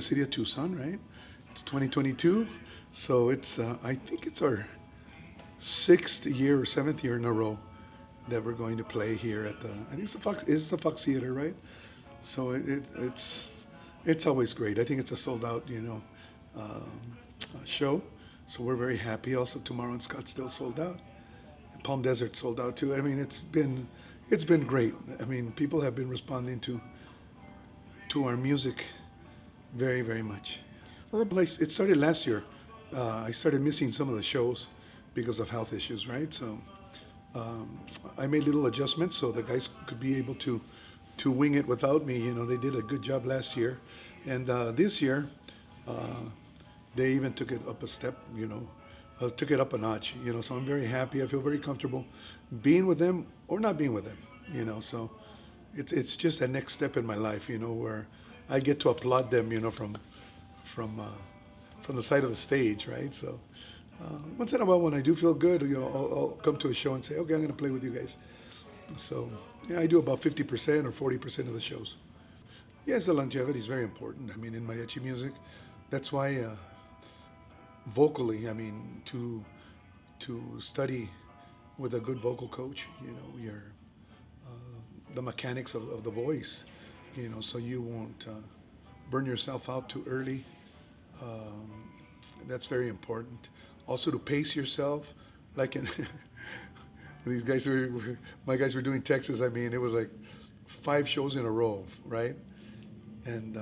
city of Tucson, right? It's 2022, so it's I think it's our sixth year or seventh year in a row that we're going to play here at the. I think it's the Fox Theater, right? So it's always great. I think it's a sold out, show. So we're very happy. Also tomorrow in Scottsdale sold out. Palm Desert sold out too. I mean, it's been great. I mean, people have been responding to our music very, very much. Well, it started last year. I started missing some of the shows because of health issues, right? So I made little adjustments so the guys could be able to wing it without me. You know, they did a good job last year, and this year they even took it up a step. Took it up a notch. So I'm very happy. I feel very comfortable being with them or not being with them. So it's just a next step in my life. Where I get to applaud them. From the side of the stage, right? So once in a while, when I do feel good, I'll come to a show and say, okay, I'm going to play with you guys. So yeah, I do about 50% or 40% of the shows. Yes, the longevity is very important. I mean, in mariachi music, that's why vocally, I mean, to study with a good vocal coach, your the mechanics of the voice, so you won't burn yourself out too early. That's very important. Also to pace yourself, like in these guys my guys were doing Texas. I mean, it was like 5 shows in a row, right? And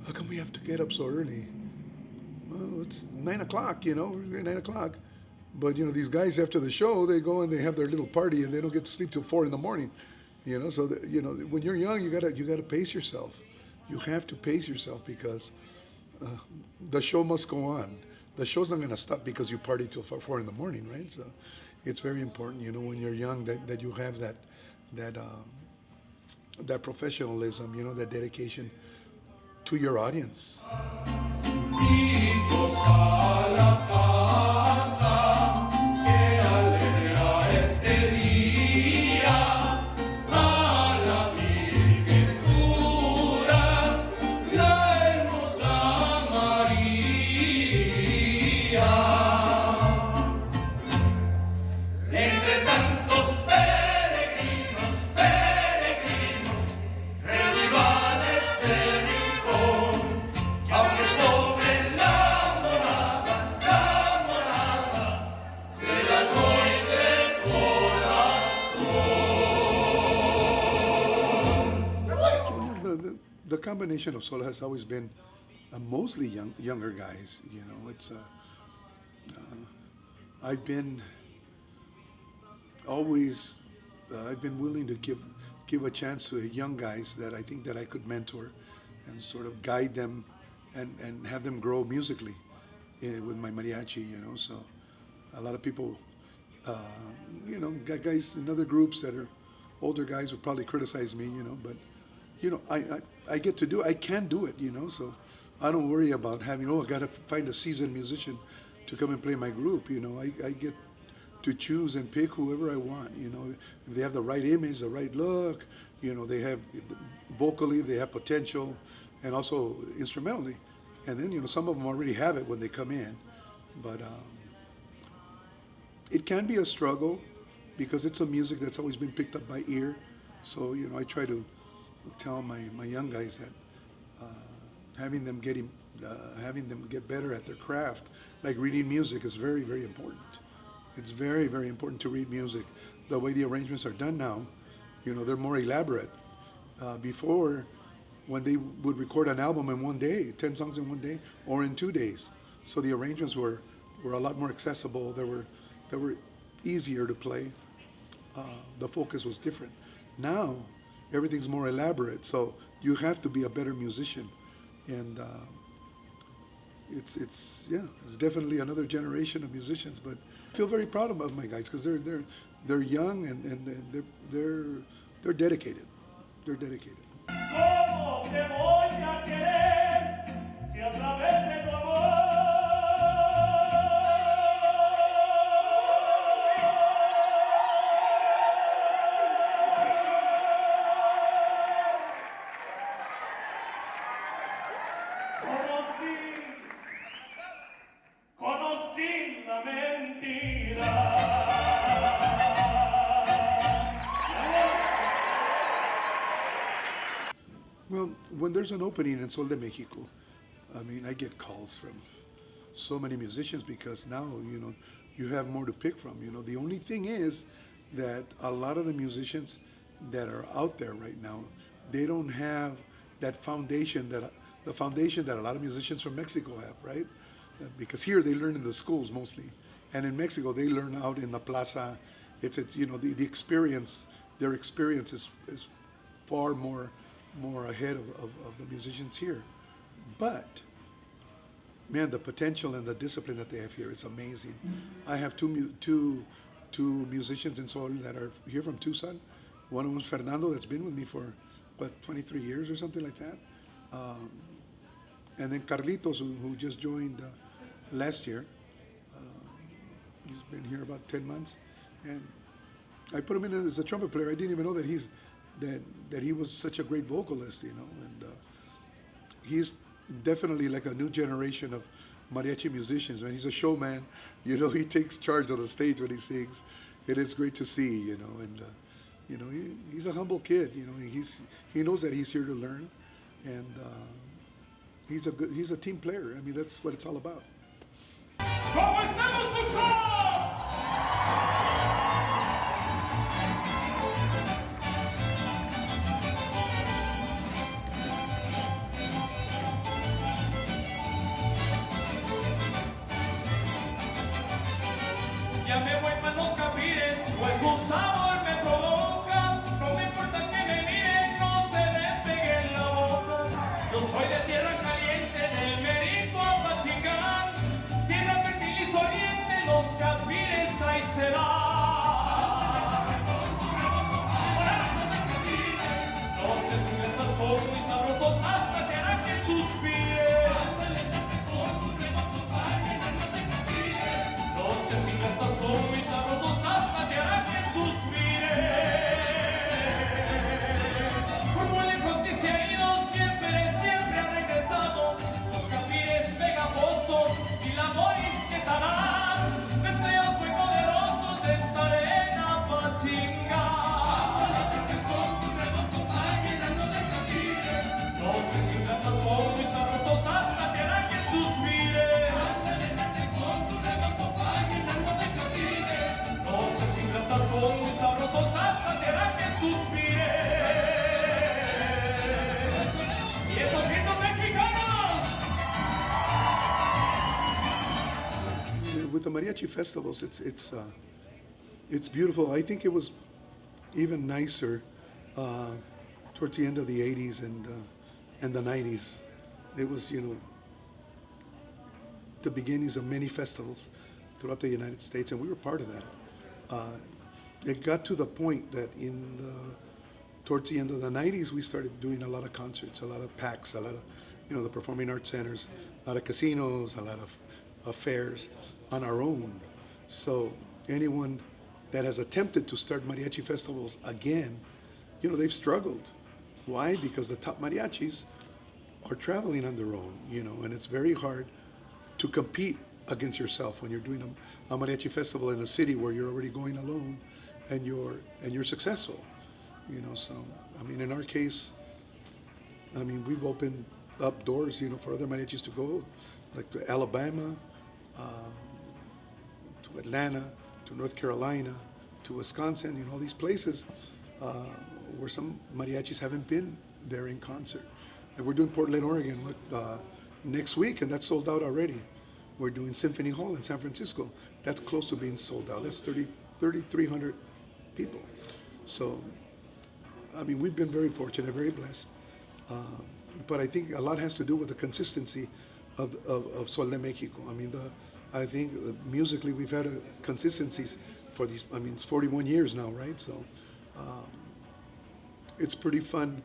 how come we have to get up so early? Well, it's 9 o'clock, we're 9 o'clock. But these guys after the show, they go and they have their little party and they don't get to sleep till 4 in the morning. So when you're young, you gotta pace yourself. You have to pace yourself because the show must go on. The show's not going to stop because you party till 4 in the morning, right? So it's very important, when you're young, that you have that professionalism, that dedication to your audience. The combination of soul has always been mostly younger guys. It's I've been always I've been willing to give a chance to young guys that I think that I could mentor and sort of guide them and have them grow musically with my mariachi. So a lot of people, guys in other groups that are older guys would probably criticize me, but. I get to do. I can do it. So I don't worry about having. I got to find a seasoned musician to come and play my group. I get to choose and pick whoever I want. If they have the right image, the right look. They have vocally, they have potential, and also instrumentally. And then some of them already have it when they come in, but it can be a struggle because it's a music that's always been picked up by ear. So I try to tell my young guys that having them get better at their craft, like reading music, is very, very important. It's very, very important to read music. The way the arrangements are done now, they're more elaborate. Before, when they would record an album in one day, 10 songs in one day, or in 2 days, so the arrangements were a lot more accessible. They were easier to play. The focus was different. Now, everything's more elaborate, so you have to be a better musician, and it's definitely another generation of musicians. But I feel very proud of my guys because they're young and they're dedicated. They're dedicated. una mentira. Well, when there's an opening in Sol de Mexico, I mean, I get calls from so many musicians because now, you have more to pick from. The only thing is that a lot of the musicians that are out there right now, they don't have that foundation that a lot of musicians from Mexico have, right? Because here they learn in the schools mostly, and in Mexico they learn out in the plaza. It's the experience. Their experience is far more ahead of the musicians here. But man, the potential and the discipline that they have here is amazing. I have two musicians in Sol that are here from Tucson. One of them is Fernando, that's been with me for 23 years or something like that. And then Carlitos, who just joined last year. He's been here about 10 months, and I put him in as a trumpet player. I didn't even know that he was such a great vocalist, and he's definitely like a new generation of mariachi musicians. Man, he's a showman. He takes charge of the stage when he sings. It is great to see, and he's a humble kid. He knows that he's here to learn, and he's a team player. I mean, that's what it's all about. ¿Cómo estamos, Tucson? Ya me voy para los capires, pues su sabor me provoca. No me importa que me miren, no se le pegue en la boca. Yo soy de tierra caliente, del Merri-Achi, tierra fértil y soliente, los capires ahí se dan. 12 son muy sabrosos hasta que harán que suspires. 12 son muy sabrosos hasta que harán que suspires. Por muy lejos que se ha ido, siempre ha regresado. Los capires pegajosos y la moris que darán. Deseos muy poderosos de esta arena pa' chingar. 12 son muy sabrosos hasta que harán que suspires. 12 son muy sabrosos hasta que harán que suspires. Y esos gritos mexicanos. With the mariachi festivals, it's beautiful. I think it was even nicer towards the end of the 80s and the 90s. It was, the beginnings of many festivals throughout the United States, and we were part of that. It got to the point that towards the end of the 90s, we started doing a lot of concerts, a lot of PACs, a lot of, the performing arts centers, a lot of casinos, a lot of fairs on our own. So anyone that has attempted to start mariachi festivals again, they've struggled. Why? Because the top mariachis are traveling on their own, and it's very hard to compete against yourself when you're doing a mariachi festival in a city where you're already going alone and you're successful. So I mean, in our case, we've opened up doors, for other mariachis to go, like to Alabama, to Atlanta, to North Carolina, to Wisconsin, all these places where some mariachis haven't been there in concert. And we're doing Portland, Oregon next week, and that's sold out already. We're doing Symphony Hall in San Francisco. That's close to being sold out. That's 3,300 people. So, we've been very fortunate, very blessed. But I think a lot has to do with the consistency of Sol de Mexico. I think musically we've had a consistency for these, it's 41 years now, right? So it's pretty fun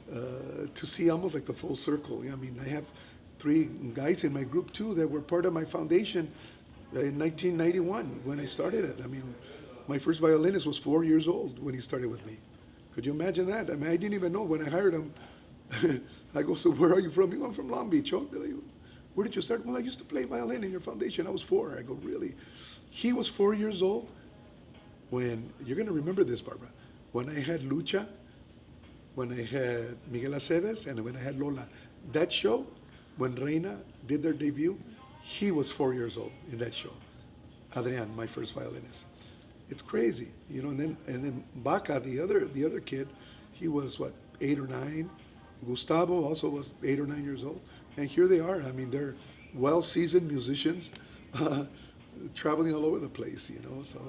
to see almost like the full circle. I have 3 guys in my group too that were part of my foundation in 1991 when I started it. My first violinist was 4 years old when he started with me. Could you imagine that? I didn't even know when I hired him. I go, so where are you from? I'm from Long Beach. Oh, really? where did you start? Well, I used to play violin in your foundation. I was 4. I go, really? He was 4 years old when, you're going to remember this, Barbara, when I had Lucha, when I had Miguel Aceves, and when I had Lola. That show, when Reyna did their debut, he was 4 years old in that show. Adrian, my first violinist. It's crazy, you know. And then Baca, the other kid, he was what, 8 or 9. Gustavo also was 8 or 9 years old, and here they are. I mean, they're well-seasoned musicians, traveling all over the place, you know. So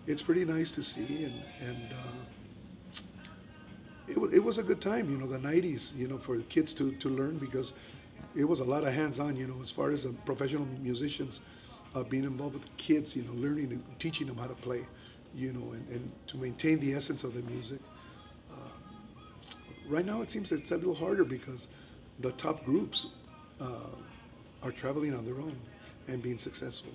it's pretty nice to see, and it was a good time, you know, the 90s, you know, for the kids to learn, because it was a lot of hands-on, you know, as far as the professional musicians being involved with kids, you know, learning and teaching them how to play, you know, and to maintain the essence of the music. Right now it seems it's a little harder because the top groups are traveling on their own and being successful.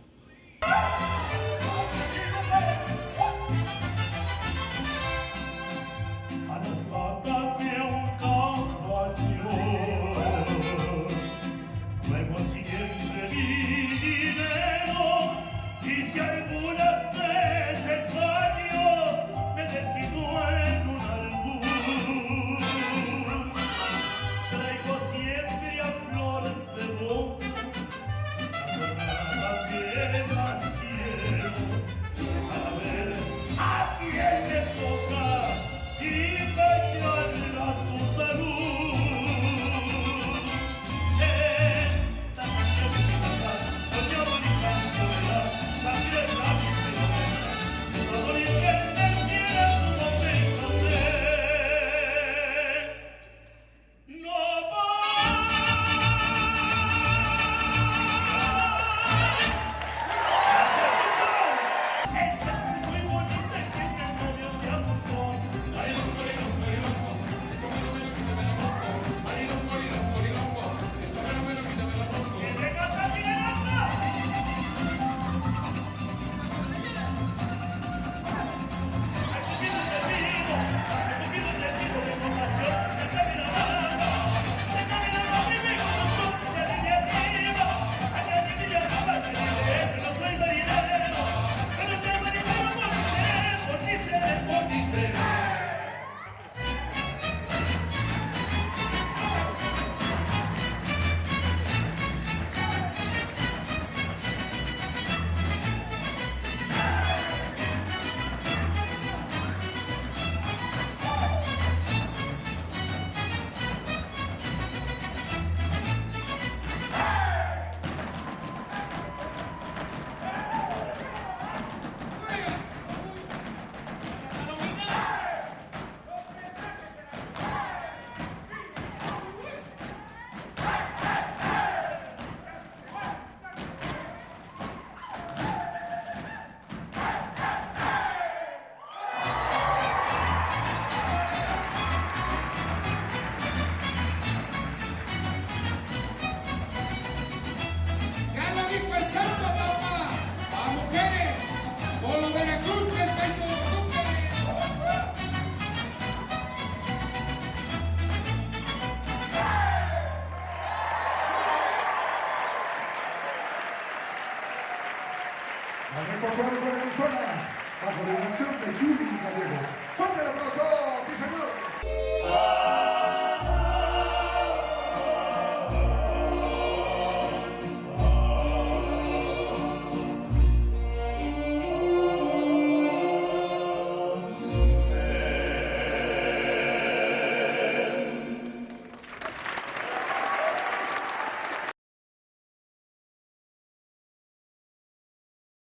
Bajo la dirección de Julie Gallegos. ¡Fuerte el aplauso! ¡Sí, señor!